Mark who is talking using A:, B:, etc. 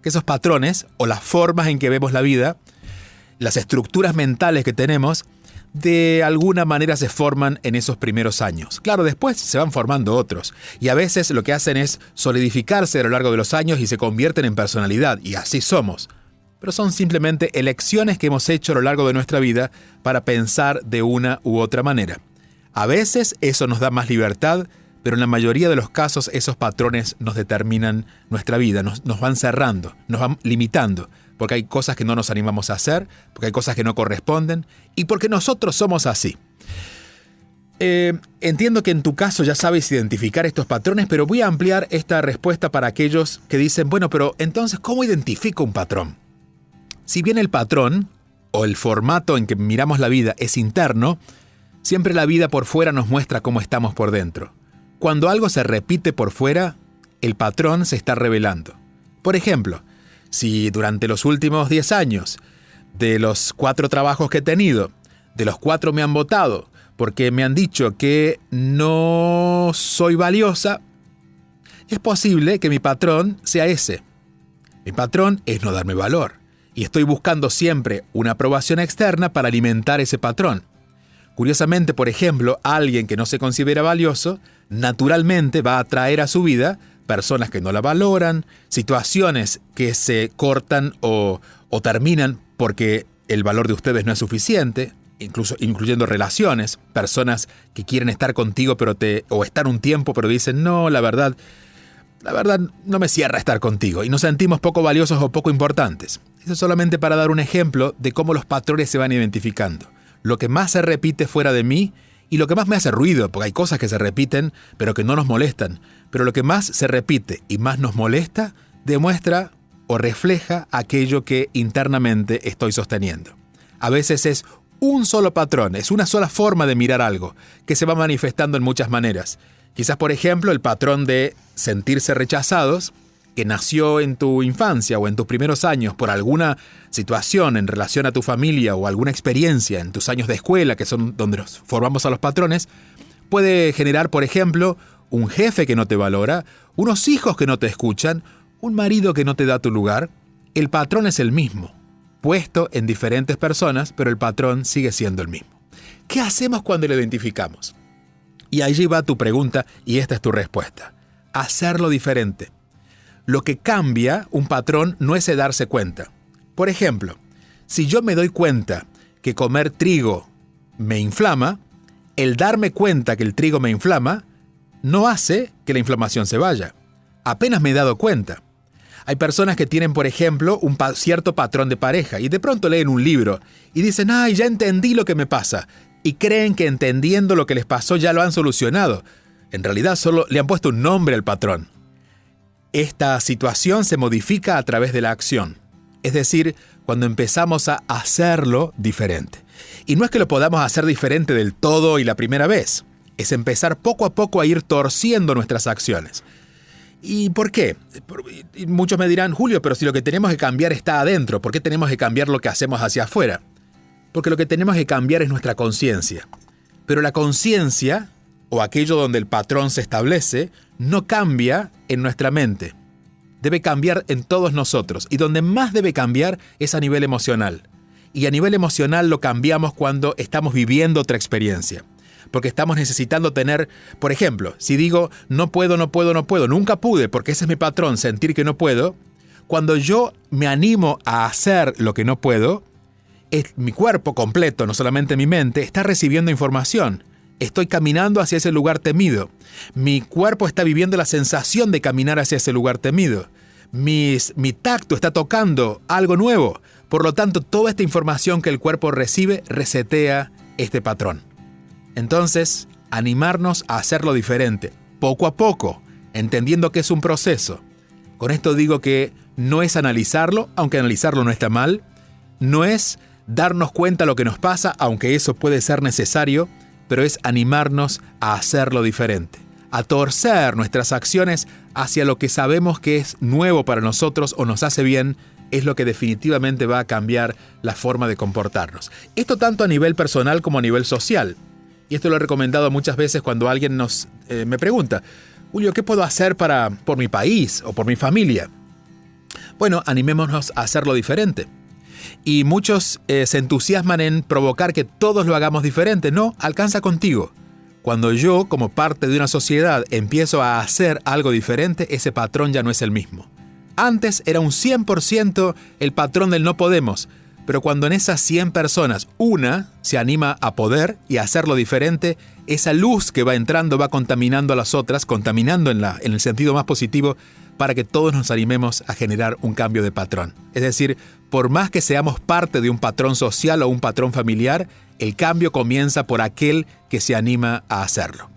A: que esos patrones o las formas en que vemos la vida, las estructuras mentales que tenemos, de alguna manera se forman en esos primeros años. Claro, después se van formando otros, y a veces lo que hacen es solidificarse a lo largo de los años y se convierten en personalidad, y así somos. Pero son simplemente elecciones que hemos hecho a lo largo de nuestra vida para pensar de una u otra manera. A veces eso nos da más libertad, pero en la mayoría de los casos esos patrones nos determinan nuestra vida, nos van cerrando, nos van limitando, porque hay cosas que no nos animamos a hacer, porque hay cosas que no corresponden y porque nosotros somos así. Entiendo que en tu caso ya sabes identificar estos patrones, pero voy a ampliar esta respuesta para aquellos que dicen, bueno, pero entonces, ¿cómo identifico un patrón? Si bien el patrón o el formato en que miramos la vida es interno, siempre la vida por fuera nos muestra cómo estamos por dentro. Cuando algo se repite por fuera, el patrón se está revelando. Por ejemplo, si durante los últimos 10 años, de los 4 trabajos que he tenido, de los 4 me han votado porque me han dicho que no soy valiosa, es posible que mi patrón sea ese. Mi patrón es no darme valor, y estoy buscando siempre una aprobación externa para alimentar ese patrón. Curiosamente, por ejemplo, alguien que no se considera valioso, naturalmente va a atraer a su vida personas que no la valoran, situaciones que se cortan o terminan porque el valor de ustedes no es suficiente, incluso incluyendo relaciones, personas que quieren estar contigo o estar un tiempo pero dicen, no, la verdad no me cierra estar contigo y nos sentimos poco valiosos o poco importantes. Eso es solamente para dar un ejemplo de cómo los patrones se van identificando. Lo que más se repite fuera de mí y lo que más me hace ruido, porque hay cosas que se repiten pero que no nos molestan, pero lo que más se repite y más nos molesta demuestra o refleja aquello que internamente estoy sosteniendo. A veces es un solo patrón, es una sola forma de mirar algo que se va manifestando en muchas maneras. Quizás, por ejemplo, el patrón de sentirse rechazados, que nació en tu infancia o en tus primeros años por alguna situación en relación a tu familia o alguna experiencia en tus años de escuela, que son donde nos formamos a los patrones, puede generar, por ejemplo, un jefe que no te valora, unos hijos que no te escuchan, un marido que no te da tu lugar. El patrón es el mismo, puesto en diferentes personas, pero el patrón sigue siendo el mismo. ¿Qué hacemos cuando lo identificamos? Y allí va tu pregunta y esta es tu respuesta. Hacerlo diferente. Lo que cambia un patrón no es el darse cuenta. Por ejemplo, si yo me doy cuenta que comer trigo me inflama, el darme cuenta que el trigo me inflama no hace que la inflamación se vaya. Apenas me he dado cuenta. Hay personas que tienen, por ejemplo, un cierto patrón de pareja y de pronto leen un libro y dicen, ¡ay, ya entendí lo que me pasa! Y creen que entendiendo lo que les pasó ya lo han solucionado. En realidad solo le han puesto un nombre al patrón. Esta situación se modifica a través de la acción, es decir, cuando empezamos a hacerlo diferente. Y no es que lo podamos hacer diferente del todo y la primera vez, es empezar poco a poco a ir torciendo nuestras acciones. ¿Y por qué? Muchos me dirán, Julio, pero si lo que tenemos que cambiar está adentro, ¿por qué tenemos que cambiar lo que hacemos hacia afuera? Porque lo que tenemos que cambiar es nuestra conciencia. Pero la conciencia, o aquello donde el patrón se establece, no cambia en nuestra mente. Debe cambiar en todos nosotros. Y donde más debe cambiar es a nivel emocional. Y a nivel emocional lo cambiamos cuando estamos viviendo otra experiencia. Porque estamos necesitando tener, por ejemplo, si digo no puedo, nunca pude, porque ese es mi patrón, sentir que no puedo, cuando yo me animo a hacer lo que no puedo, mi cuerpo completo, no solamente mi mente, está recibiendo información. Estoy caminando hacia ese lugar temido. Mi cuerpo está viviendo la sensación de caminar hacia ese lugar temido. Mi tacto está tocando algo nuevo. Por lo tanto, toda esta información que el cuerpo recibe resetea este patrón. Entonces, animarnos a hacerlo diferente, poco a poco, entendiendo que es un proceso. Con esto digo que no es analizarlo, aunque analizarlo no está mal. No es darnos cuenta de lo que nos pasa, aunque eso puede ser necesario, pero es animarnos a hacerlo diferente, a torcer nuestras acciones hacia lo que sabemos que es nuevo para nosotros o nos hace bien, es lo que definitivamente va a cambiar la forma de comportarnos. Esto tanto a nivel personal como a nivel social. Y esto lo he recomendado muchas veces cuando alguien me pregunta, Julio, ¿qué puedo hacer por mi país o por mi familia? Bueno, animémonos a hacerlo diferente. Y muchos se entusiasman en provocar que todos lo hagamos diferente. No, alcanza contigo. Cuando yo, como parte de una sociedad, empiezo a hacer algo diferente, ese patrón ya no es el mismo. Antes era un 100% el patrón del no podemos, pero cuando en esas 100 personas una se anima a poder y a hacerlo diferente, esa luz que va entrando va contaminando a las otras, contaminando en el sentido más positivo, para que todos nos animemos a generar un cambio de patrón. Es decir, por más que seamos parte de un patrón social o un patrón familiar, el cambio comienza por aquel que se anima a hacerlo.